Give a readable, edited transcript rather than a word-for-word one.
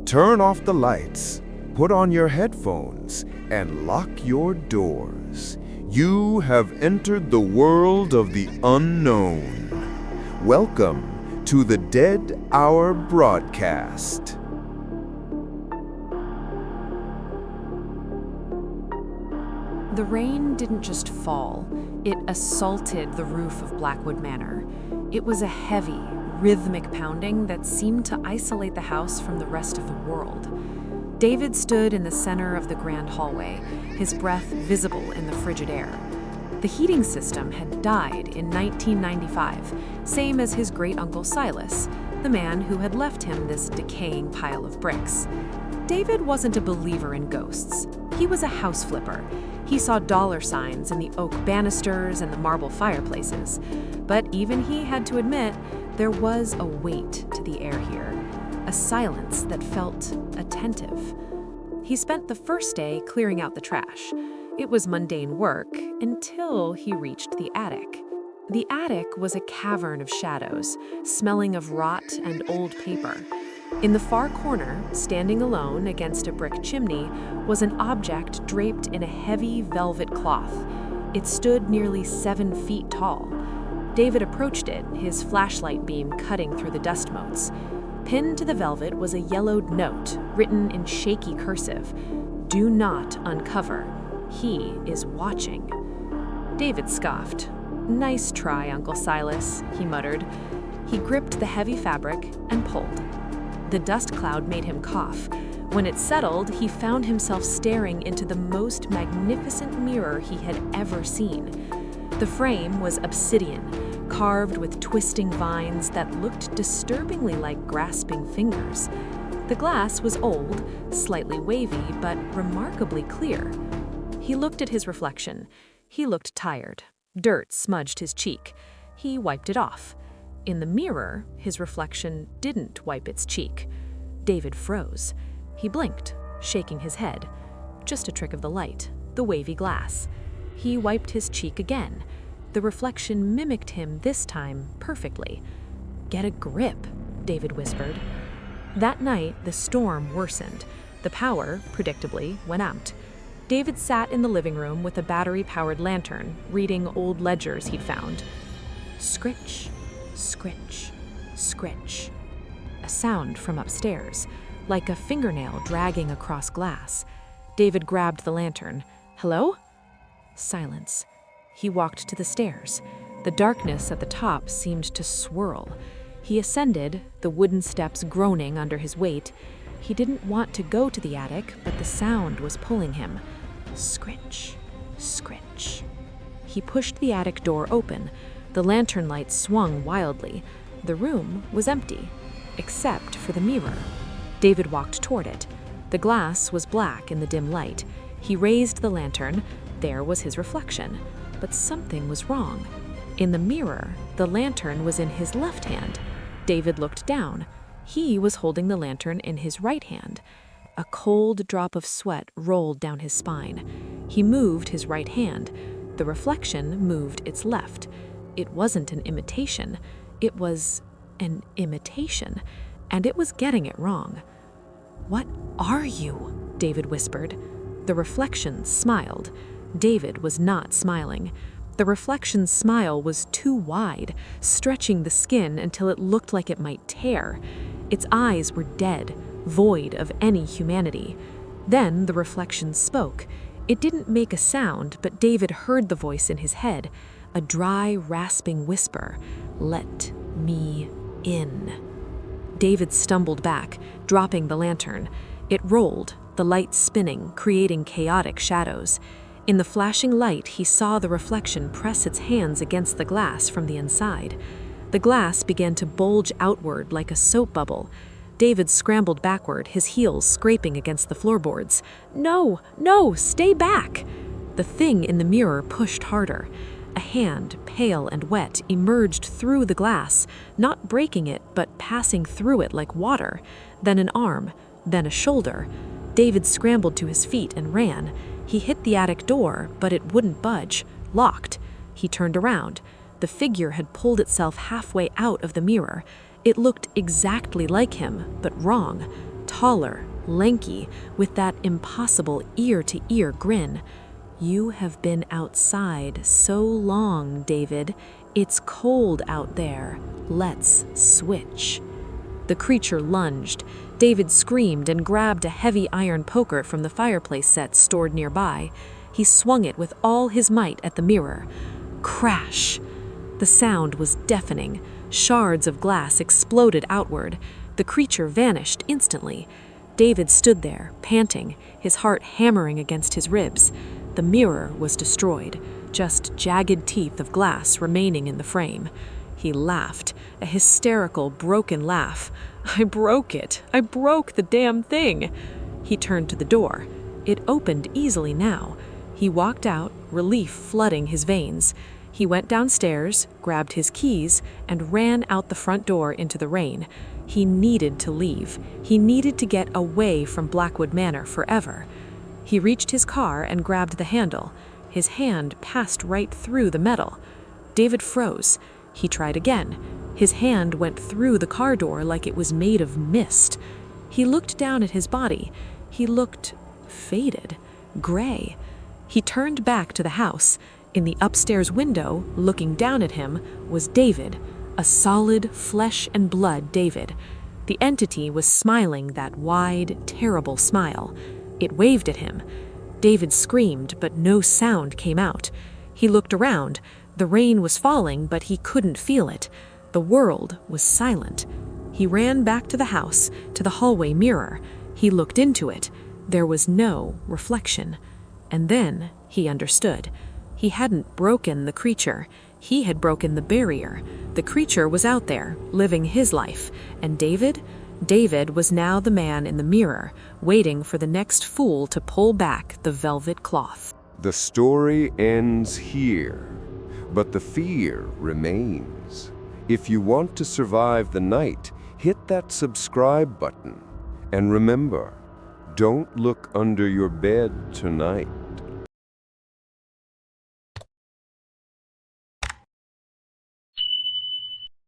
Turn off the lights, put on your headphones, and lock your doors. You have entered the world of the unknown. Welcome to the Dead Hour broadcast. The rain didn't just fall, it assaulted the roof of Blackwood Manor. It was a heavy, rhythmic pounding that seemed to isolate the house from the rest of the world. David stood in the center of the grand hallway, his breath visible in the frigid air. The heating system had died in 1995, same as his great-uncle Silas, the man who had left him this decaying pile of bricks. David wasn't a believer in ghosts. He was a house flipper. He saw dollar signs in the oak banisters and the marble fireplaces. But even he had to admit there was a weight to the air here, a silence that felt attentive. He spent the first day clearing out the trash. It was mundane work until he reached the attic. The attic was a cavern of shadows, smelling of rot and old paper. In the far corner, standing alone against a brick chimney, was an object draped in a heavy velvet cloth. It stood nearly 7 feet tall. David approached it, his flashlight beam cutting through the dust motes. Pinned to the velvet was a yellowed note, written in shaky cursive. "Do not uncover. He is watching." David scoffed. "Nice try, Uncle Silas," he muttered. He gripped the heavy fabric and pulled. The dust cloud made him cough. When it settled, he found himself staring into the most magnificent mirror he had ever seen. The frame was obsidian, carved with twisting vines that looked disturbingly like grasping fingers. The glass was old, slightly wavy, but remarkably clear. He looked at his reflection. He looked tired. Dirt smudged his cheek. He wiped it off. In the mirror, his reflection didn't wipe its cheek. David froze. He blinked, shaking his head. Just a trick of the light, the wavy glass. He wiped his cheek again. The reflection mimicked him this time perfectly. "Get a grip," David whispered. That night, the storm worsened. The power, predictably, went out. David sat in the living room with a battery-powered lantern, reading old ledgers he'd found. Scritch, scritch, scritch. A sound from upstairs, like a fingernail dragging across glass. David grabbed the lantern. "Hello?" Silence. He walked to the stairs. The darkness at the top seemed to swirl. He ascended, the wooden steps groaning under his weight. He didn't want to go to the attic, but the sound was pulling him. Scritch, scritch. He pushed the attic door open. The lantern light swung wildly. The room was empty, except for the mirror. David walked toward it. The glass was black in the dim light. He raised the lantern. There was his reflection. But something was wrong. In the mirror, the lantern was in his left hand. David looked down. He was holding the lantern in his right hand. A cold drop of sweat rolled down his spine. He moved his right hand. The reflection moved its left. It wasn't an imitation. It was an imitation, and it was getting it wrong. "What are you?" David whispered. The reflection smiled. David was not smiling. The reflection's smile was too wide, stretching the skin until it looked like it might tear. Its eyes were dead, void of any humanity. Then the reflection spoke. It didn't make a sound, but David heard the voice in his head, a dry, rasping whisper, "Let me in." David stumbled back, dropping the lantern. It rolled, the light spinning, creating chaotic shadows. In the flashing light, he saw the reflection press its hands against the glass from the inside. The glass began to bulge outward like a soap bubble. David scrambled backward, his heels scraping against the floorboards. "No, no, stay back!" The thing in the mirror pushed harder. A hand, pale and wet, emerged through the glass, not breaking it, but passing through it like water. Then an arm, then a shoulder. David scrambled to his feet and ran. He hit the attic door, but it wouldn't budge, locked. He turned around. The figure had pulled itself halfway out of the mirror. It looked exactly like him, but wrong. taller, lanky, with that impossible ear-to-ear grin. "You have been outside so long, David. It's cold out there. Let's switch." The creature lunged. David screamed and grabbed a heavy iron poker from the fireplace set stored nearby. He swung it with all his might at the mirror. Crash! The sound was deafening. Shards of glass exploded outward. The creature vanished instantly. David stood there, panting, his heart hammering against his ribs. The mirror was destroyed, just jagged teeth of glass remaining in the frame. He laughed, a hysterical, broken laugh. "I broke it. I broke the damn thing." He turned to the door. It opened easily now. He walked out, relief flooding his veins. He went downstairs, grabbed his keys, and ran out the front door into the rain. He needed to leave. He needed to get away from Blackwood Manor forever. He reached his car and grabbed the handle. His hand passed right through the metal. David froze. He tried again. His hand went through the car door like it was made of mist. He looked down at his body. He looked faded, gray. He turned back to the house. In the upstairs window, looking down at him, was David, a solid flesh and blood David. The entity was smiling that wide, terrible smile. It waved at him. David screamed, but no sound came out. He looked around. The rain was falling, but he couldn't feel it. The world was silent. He ran back to the house, to the hallway mirror. He looked into it. There was no reflection. And then he understood. He hadn't broken the creature. He had broken the barrier. The creature was out there, living his life. And David? David was now the man in the mirror, waiting for the next fool to pull back the velvet cloth. The story ends here, but the fear remains. If you want to survive the night, hit that subscribe button. And remember, don't look under your bed tonight.